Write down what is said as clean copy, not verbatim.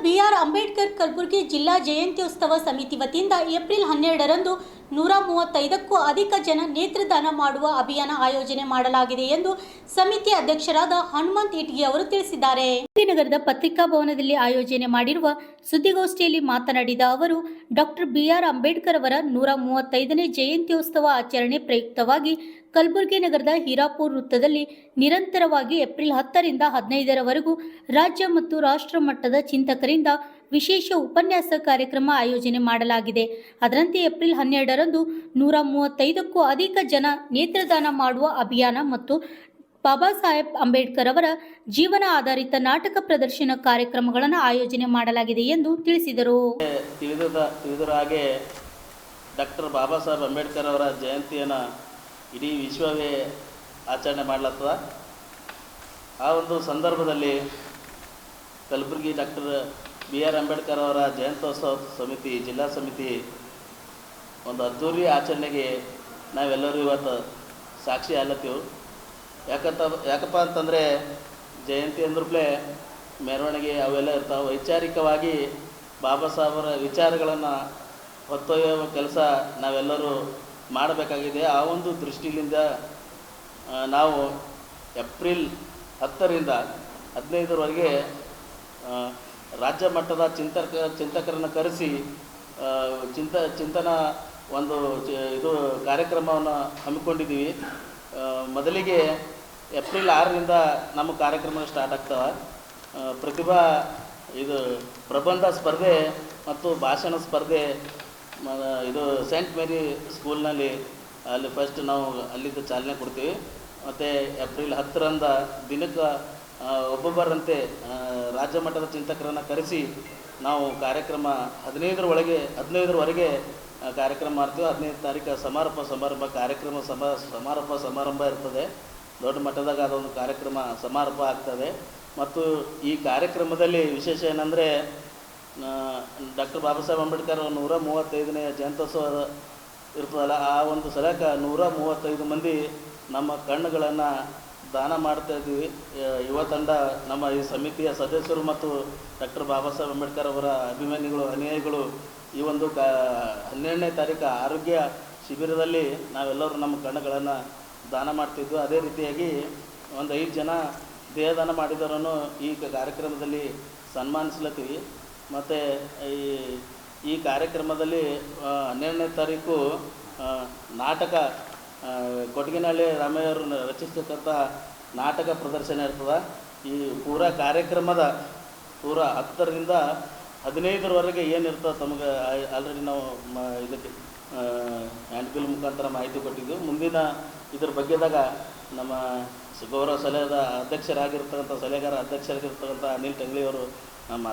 BR. Ambedkar Kalaburagi ಜಿಲ್ಲಾ ಜಯಂತ್ಯುತ್ಸವ ಸಮಿತಿ ವತಿಯಿಂದ ಏಪ್ರಿಲ್ 12ರಂದು 135ಕ್ಕೂ ಅಧಿಕ ಜನ ನೇತ್ರದಾನ ಮಾಡುವ ಅಭಿಯಾನ ಆಯೋಜನೆ ಮಾಡಲಾಗಿದೆ ಎಂದು ಸಮಿತಿ ಅಧ್ಯಕ್ಷರಾದ ಹನುಮಂತ್ ಇಟ್ಗಿ ಅವರು ತಿಳಿಸಿದ್ದಾರೆ. ನಗರದ ಪತ್ರಿಕಾ ಭವನದಲ್ಲಿ ಆಯೋಜನೆ ಮಾಡಿರುವ ಸುದ್ದಿಗೋಷ್ಠಿಯಲ್ಲಿ ಮಾತನಾಡಿದ ಅವರು, ಡಾಕ್ಟರ್ ಬಿ.ಆರ್. ಅಂಬೇಡ್ಕರ್ ಅವರ 135ನೇ ಜಯಂತ್ಯುತ್ಸವ ಆಚರಣೆ ಪ್ರಯುಕ್ತವಾಗಿ ಕಲಬುರಗಿ ನಗರದ ಹೀರಾಪುರ ವೃತ್ತದಲ್ಲಿ ನಿರಂತರವಾಗಿ ಏಪ್ರಿಲ್ 10ರಿಂದ 15ರವರೆಗೂ ರಾಜ್ಯ ಮತ್ತು ರಾಷ್ಟ್ರ ಮಟ್ಟದ ಚಿಂತಕರಿಂದ ವಿಶೇಷ ಉಪನ್ಯಾಸ ಕಾರ್ಯಕ್ರಮ ಆಯೋಜನೆ ಮಾಡಲಾಗಿದೆ. ಅದರಂತೆ ಏಪ್ರಿಲ್ 12ರಂದು 135ಕ್ಕೂ ಅಧಿಕ ಜನ ನೇತ್ರದಾನ ಮಾಡುವ ಅಭಿಯಾನ ಮತ್ತು ಬಾಬಾ ಸಾಹೇಬ್ ಅಂಬೇಡ್ಕರ್ ಅವರ ಜೀವನ ಆಧಾರಿತ ನಾಟಕ ಪ್ರದರ್ಶನ ಕಾರ್ಯಕ್ರಮಗಳನ್ನು ಆಯೋಜನೆ ಮಾಡಲಾಗಿದೆ ಎಂದು ತಿಳಿಸಿದರು. ತಿಳಿದಿರೋ ಹಾಗೆ ಡಾಕ್ಟರ್ ಬಾಬಾ ಸಾಹೇಬ್ ಅಂಬೇಡ್ಕರ್ ಅವರ ಜಯಂತಿಯನ್ನು ಇಡೀ ವಿಶ್ವವೇ ಆಚರಣೆ ಮಾಡಲಾಗ್ತದೆ. ಆ ಒಂದು ಸಂದರ್ಭದಲ್ಲಿ ಕಲಬುರಗಿ ಡಾಕ್ಟರ್ ಬಿ.ಆರ್. ಅಂಬೇಡ್ಕರ್ ಅವರ ಜಯಂತ್ಯೋತ್ಸವ ಸಮಿತಿ ಜಿಲ್ಲಾ ಸಮಿತಿ ಒಂದು ಅದ್ದೂರಿ ಆಚರಣೆಗೆ ನಾವೆಲ್ಲರೂ ಇವತ್ತು ಸಾಕ್ಷಿ ಆಗ್ಲತ್ತೀವಿ. ಯಾಕಪ್ಪ ಅಂತಂದರೆ ಜಯಂತಿ ಅಂದ್ರೇ ಮೆರವಣಿಗೆ ಅವೆಲ್ಲ ಇರ್ತಾವೆ. ವೈಚಾರಿಕವಾಗಿ ಬಾಬಾ ಸಾಹೇಬರ ವಿಚಾರಗಳನ್ನು ಹೊತ್ತೊಯ್ಯುವ ಕೆಲಸ ನಾವೆಲ್ಲರೂ ಮಾಡಬೇಕಾಗಿದೆ. ಆ ಒಂದು ದೃಷ್ಟಿಯಿಂದ ನಾವು ಏಪ್ರಿಲ್ 10ರಿಂದ 15ರವರೆಗೆ ರಾಜ್ಯ ಮಟ್ಟದ ಚಿಂತಕರನ್ನು ಕರೆಸಿ ಚಿಂತನ ಒಂದು ಇದು ಕಾರ್ಯಕ್ರಮವನ್ನು ಹಮ್ಮಿಕೊಂಡಿದ್ದೀವಿ. ಮೊದಲಿಗೆ ಏಪ್ರಿಲ್ 6ರಿಂದ ನಮ್ಮ ಕಾರ್ಯಕ್ರಮ ಸ್ಟಾರ್ಟ್ ಆಗ್ತವೆ. ಪ್ರತಿಭಾ ಪ್ರಬಂಧ ಸ್ಪರ್ಧೆ ಮತ್ತು ಭಾಷಣ ಸ್ಪರ್ಧೆ ಇದು ಸೇಂಟ್ ಮೇರಿ ಸ್ಕೂಲ್ನಲ್ಲಿ ಅಲ್ಲಿ ಫಸ್ಟ್ ನಾವು ಅಲ್ಲಿಂದ ಚಾಲನೆ ಕೊಡ್ತೀವಿ. ಮತ್ತು ಏಪ್ರಿಲ್ 10ರಂದ ದಿನಕ್ಕೆ ಒಬ್ಬೊಬ್ಬರಂತೆ ರಾಜ್ಯ ಮಟ್ಟದ ಚಿಂತಕರನ್ನು ಕರೆಸಿ ನಾವು ಕಾರ್ಯಕ್ರಮ 15ರವರೆಗೆ ಕಾರ್ಯಕ್ರಮ ಮಾಡ್ತೀವಿ. 15ನೇ ತಾರೀಕು ಸಮಾರೋಪ ಸಮಾರಂಭ ಇರ್ತದೆ. ದೊಡ್ಡ ಮಟ್ಟದಾಗ ಅದೊಂದು ಕಾರ್ಯಕ್ರಮ ಸಮಾರೋಪ ಆಗ್ತದೆ. ಮತ್ತು ಈ ಕಾರ್ಯಕ್ರಮದಲ್ಲಿ ವಿಶೇಷ ಏನಂದರೆ ಡಾಕ್ಟರ್ ಬಾಬಾ ಸಾಹೇಬ್ ಅಂಬೇಡ್ಕರ್ 135ನೇ ಜಯಂತ್ಯೋತ್ಸವ ಇರ್ತದಲ್ಲ, ಆ ಒಂದು ಸಲಕ್ಕೆ 135 ಮಂದಿ ನಮ್ಮ ಕಣ್ಣುಗಳನ್ನು ದಾನ ಮಾಡ್ತಾಯಿದ್ದೀವಿ. ಯುವ ತಂಡ ನಮ್ಮ ಈ ಸಮಿತಿಯ ಸದಸ್ಯರು ಮತ್ತು ಡಾಕ್ಟರ್ ಬಾಬಾ ಸಾಹೇಬ್ ಅಂಬೇಡ್ಕರ್ ಅವರ ಅಭಿಮಾನಿಗಳು ಅನುಯಾಯಿಗಳು ಈ ಒಂದು 12ನೇ ತಾರೀಕು ಆರೋಗ್ಯ ಶಿಬಿರದಲ್ಲಿ ನಾವೆಲ್ಲರೂ ನಮ್ಮ ಕಣ್ಣುಗಳನ್ನು ದಾನ ಮಾಡ್ತಿದ್ವು. ಅದೇ ರೀತಿಯಾಗಿ ಒಂದು 5 ಜನ ದೇಹದಾನ ಮಾಡಿದವರನ್ನು ಈ ಕಾರ್ಯಕ್ರಮದಲ್ಲಿ ಸನ್ಮಾನಿಸ್ಲತ್ತೀವಿ. ಮತ್ತು ಈ ಕಾರ್ಯಕ್ರಮದಲ್ಲಿ 12ನೇ ತಾರೀಕು ನಾಟಕ ಕೊಟಗಿನಹಳ್ಳಿ ರಾಮಯ್ಯವರು ರಚಿಸ್ತಕ್ಕಂಥ ನಾಟಕ ಪ್ರದರ್ಶನ ಇರ್ತದೆ. ಈ ಪೂರ ಕಾರ್ಯಕ್ರಮದ 10ರಿಂದ 15ರವರೆಗೆ ಏನಿರ್ತದೆ ತಮಗೆ ಆಲ್ರೆಡಿ ನಾವು ಇದಕ್ಕೆ ಹ್ಯಾಂಡ್ಬಿಲ್ ಮುಖಾಂತರ ಮಾಹಿತಿ ಕೊಟ್ಟಿದ್ದು. ಮುಂದಿನ ಇದ್ರ ಬಗ್ಗೆದಾಗ ನಮ್ಮ ಗೌರವ ಸಲಹೆಗಾರ ಅಧ್ಯಕ್ಷರಾಗಿರ್ತಕ್ಕಂಥ ಅನಿಲ್ ಟಂಗ್ಳಿಯವರು